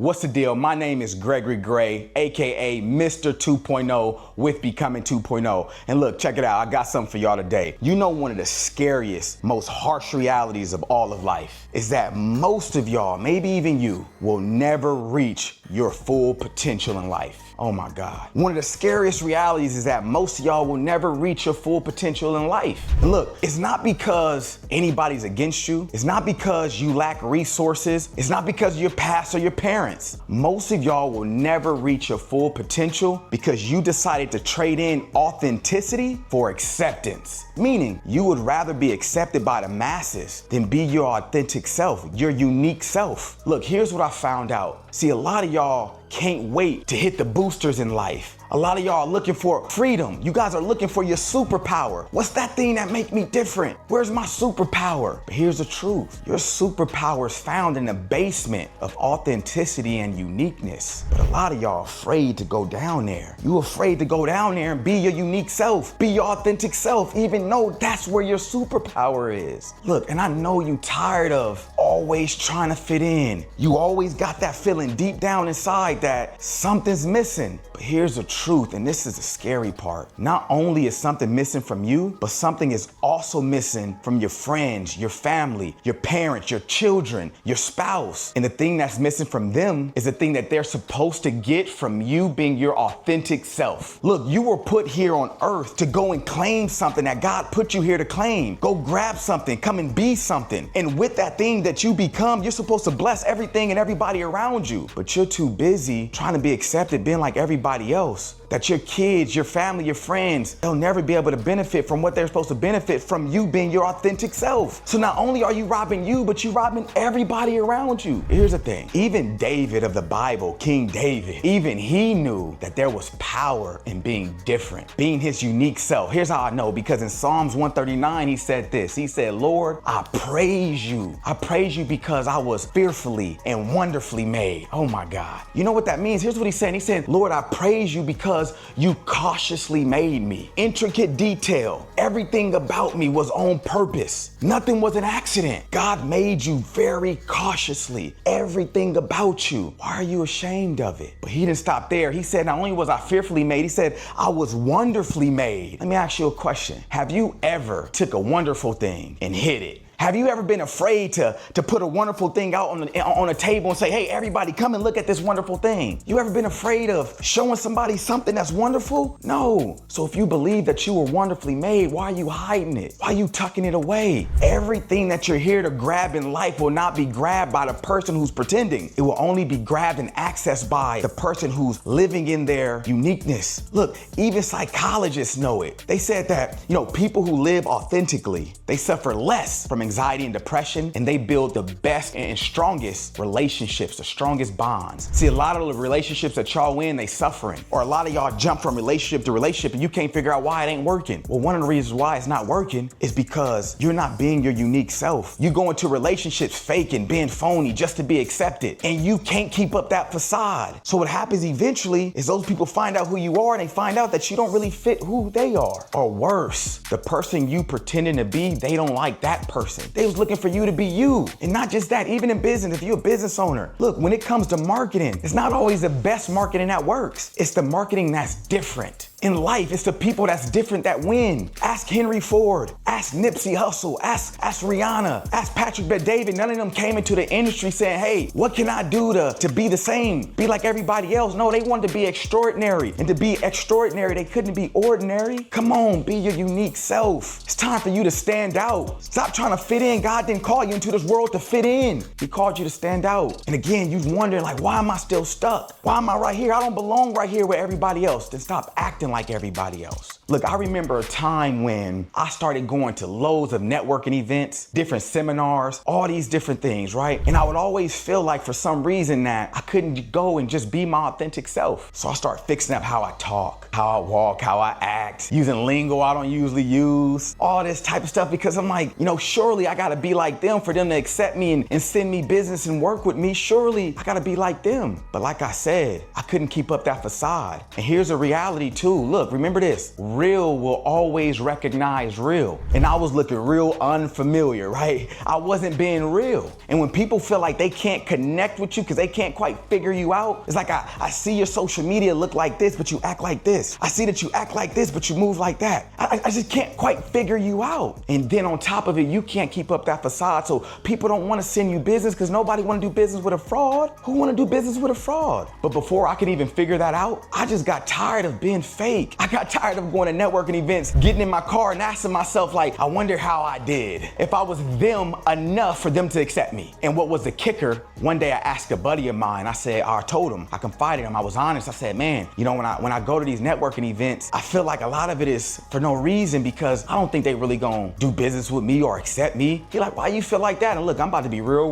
What's the deal? My name is Gregory Gray, aka Mr. 2.0 with Becoming 2.0. And look, check it out. I got something for y'all today. You know, one of the scariest, most harsh realities of all of life is that most of y'all, maybe even you, will never reach your full potential in life. Oh my God. One of the scariest realities is that most of y'all will never reach your full potential in life. And look, it's not because anybody's against you. It's not because you lack resources. It's not because of your past or your parents. Most of y'all will never reach your full potential because you decided to trade in authenticity for acceptance. Meaning, you would rather be accepted by the masses than be your authentic self, your unique self. Look, here's what I found out. See, a lot of y'all can't wait to hit the boosters in life. A lot of y'all are looking for freedom. You guys are looking for your superpower. What's that thing that make me different? Where's my superpower? But here's the truth. Your superpower is found in the basement of authenticity and uniqueness. But a lot of y'all afraid to go down there. You afraid to go down there and be your unique self, be your authentic self, even though that's where your superpower is. Look, and I know you tired of always trying to fit in. You always got that feeling deep down inside that something's missing. But here's the truth, and this is the scary part. Not only is something missing from you, but something is also missing from your friends, your family, your parents, your children, your spouse. And the thing that's missing from them is the thing that they're supposed to get from you being your authentic self. Look, you were put here on earth to go and claim something that God put you here to claim. Go grab something, come and be something. And with that thing that you become, you're supposed to bless everything and everybody around you. But you're too busy trying to be accepted, being like everybody else. That your kids, your family, your friends, they'll never be able to benefit from what they're supposed to benefit from you being your authentic self. So not only are you robbing you, but you're robbing everybody around you. Here's the thing. Even David of the Bible, King David, even he knew that there was power in being different, being his unique self. Here's how I know, because in Psalms 139, he said this. He said, Lord, I praise you. I praise you because I was fearfully and wonderfully made. Oh my God. You know what that means? Here's what he said. He said, Lord, I praise you because you cautiously made me. Intricate detail. Everything about me was on purpose. Nothing was an accident. God made you very cautiously. Everything about you. Why are you ashamed of it? But he didn't stop there. He said, not only was I fearfully made, he said, I was wonderfully made. Let me ask you a question. Have you ever took a wonderful thing and hid it? Have you ever been afraid to put a wonderful thing out on a table and say, hey, everybody, come and look at this wonderful thing? You ever been afraid of showing somebody something that's wonderful? No. So if you believe that you were wonderfully made, why are you hiding it? Why are you tucking it away? Everything that you're here to grab in life will not be grabbed by the person who's pretending. It will only be grabbed and accessed by the person who's living in their uniqueness. Look, even psychologists know it. They said that, people who live authentically, they suffer less from anxiety and depression, and they build the best and strongest relationships, the strongest bonds. See, a lot of the relationships that y'all in, they suffering. Or a lot of y'all jump from relationship to relationship and you can't figure out why it ain't working. Well, one of the reasons why it's not working is because you're not being your unique self. You go into relationships faking, being phony just to be accepted, and you can't keep up that facade. So what happens eventually is those people find out who you are and they find out that you don't really fit who they are. Or worse, the person you pretending to be, they don't like that person. They was looking for you to be you. And not just that, even in business, if you're a business owner, look, when it comes to marketing, it's not always the best marketing that works. It's the marketing that's different. In life, it's the people that's different that win. Ask Henry Ford, ask Nipsey Hussle, ask Rihanna, ask Patrick Bet-David. None of them came into the industry saying, hey, what can I do to be the same, be like everybody else? No, they wanted to be extraordinary. And to be extraordinary, they couldn't be ordinary. Come on, be your unique self. It's time for you to stand out. Stop trying to fit in. God didn't call you into this world to fit in. He called you to stand out. And again, you're wondering, like, why am I still stuck? Why am I right here? I don't belong right here with everybody else. Then stop acting like everybody else. Look, I remember a time when I started going to loads of networking events, different seminars, all these different things, right? And I would always feel like for some reason that I couldn't go and just be my authentic self. So I started fixing up how I talk, how I walk, how I act, using lingo I don't usually use, all this type of stuff, because I'm like, surely I gotta be like them for them to accept me and send me business and work with me. Surely I gotta be like them. But like I said, I couldn't keep up that facade. And here's a reality too. look, remember this, real will always recognize real. And I was looking real unfamiliar, right? I wasn't being real. And when people feel like they can't connect with you because they can't quite figure you out, it's like I see your social media look like this, but you act like this. I see that you act like this, but you move like that. I just can't quite figure you out. And then on top of it, you can't keep up that facade. So people don't want to send you business because nobody want to do business with a fraud. Who want to do business with a fraud? But before I could even figure that out, I just got tired of being fake. I got tired of going to networking events, getting in my car and asking myself like, I wonder how I did. If I was them enough for them to accept me. And what was the kicker, one day I asked a buddy of mine, I told him, I confided in him, I was honest. I said, man, you know, when I go to these networking events, I feel like a lot of it is for no reason because I don't think they really gonna do business with me or accept me. He like, why you feel like that? And look, I'm about to be real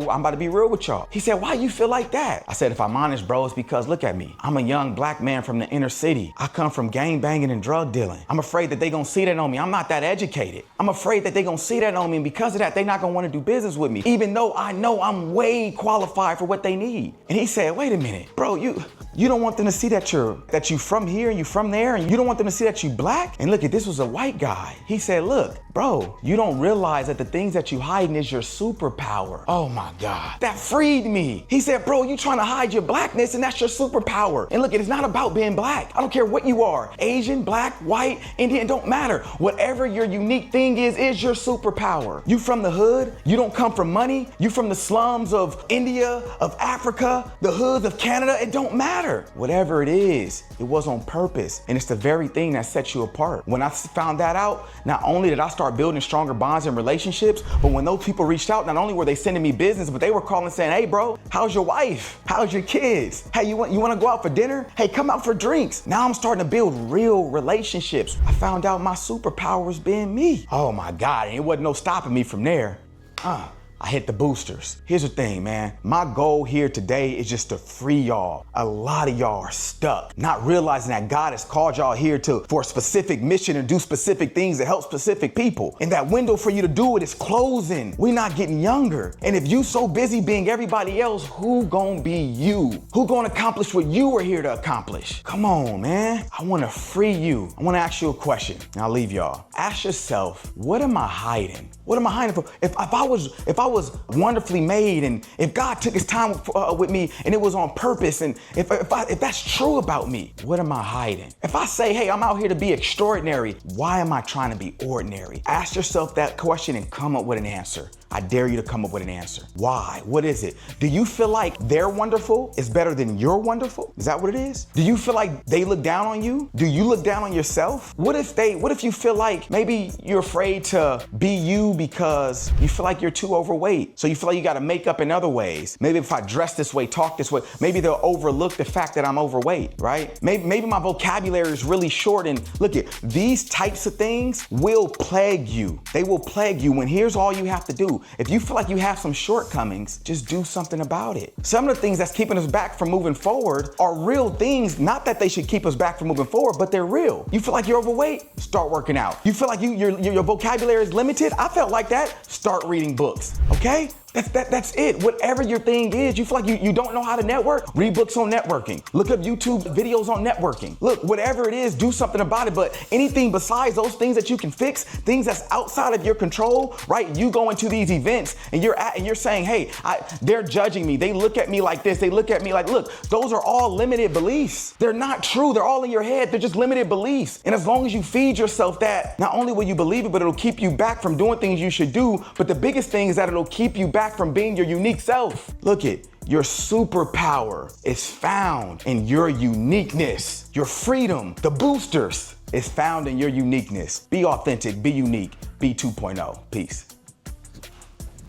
with y'all. He said, why you feel like that? I said, if I'm honest, bro, it's because look at me. I'm a young black man from the inner city. I come from gang banging and drug dealing. I'm afraid that they gonna see that on me. I'm not that educated. I'm afraid that they gonna see that on me, and because of that, they not gonna wanna do business with me, even though I know I'm way qualified for what they need. And he said, wait a minute, bro, you don't want them to see that you from here and you from there, and you don't want them to see that you black? And look, this was a white guy. He said, look, bro, you don't realize that the things that you hiding is your superpower. Oh my God, that freed me. He said, bro, you trying to hide your blackness and that's your superpower. And look, it's not about being black. I don't care what you are, Asian, black, white, Indian, don't matter. Whatever your unique thing is your superpower. You from the hood, you don't come from money, you from the slums of India, of Africa, the hoods of Canada, it don't matter. Whatever it is, it was on purpose. And it's the very thing that sets you apart. When I found that out, not only did I start building stronger bonds and relationships, but when those people reached out, not only were they sending me business, but they were calling saying, hey bro, how's your wife? How's your kids? Hey, you want to go out for dinner? Hey, come out for drinks. Now I'm starting to build real relationships. I found out my superpower was being me. Oh my God, and it wasn't no stopping me from there. I hit the boosters. Here's the thing, man. My goal here today is just to free y'all. A lot of y'all are stuck, not realizing that God has called y'all here for a specific mission and do specific things that help specific people. And that window for you to do it is closing. We're not getting younger. And if you so busy being everybody else, who gonna be you? Who gonna accomplish what you were here to accomplish? Come on, man. I wanna free you. I wanna ask you a question, and I'll leave y'all. Ask yourself, what am I hiding? What am I hiding for? If I was wonderfully made, and if God took his time with me and it was on purpose, and if that's true about me, what am I hiding? If I say, hey, I'm out here to be extraordinary, why am I trying to be ordinary? Ask yourself that question and come up with an answer. I dare you to come up with an answer. Why? What is it? Do you feel like their wonderful is better than your wonderful? Is that what it is? Do you feel like they look down on you? Do you look down on yourself? What if you feel like maybe you're afraid to be you because you feel like you're too overweight? So you feel like you got to make up in other ways. Maybe if I dress this way, talk this way, maybe they'll overlook the fact that I'm overweight, right? Maybe my vocabulary is really short, and look at these types of things will plague you. They will plague you when here's all you have to do. If you feel like you have some shortcomings, just do something about it. Some of the things that's keeping us back from moving forward are real things, not that they should keep us back from moving forward, but they're real. You feel like you're overweight? Start working out. You feel like your vocabulary is limited? I felt like that. Start reading books, okay? That's it. Whatever your thing is, you feel like you don't know how to network, read books on networking. Look up YouTube videos on networking. Look, whatever it is, do something about it. But anything besides those things that you can fix, things that's outside of your control, right? You go into these events and you're saying, hey, they're judging me. They look at me like this. They look at me like, look, those are all limited beliefs. They're not true. They're all in your head. They're just limited beliefs. And as long as you feed yourself that, not only will you believe it, but it'll keep you back from doing things you should do. But the biggest thing is that it'll keep you back from being your unique self. Look it, your superpower is found in your uniqueness. Your freedom, the boosters, is found in your uniqueness. Be authentic, be unique, be 2.0. Peace.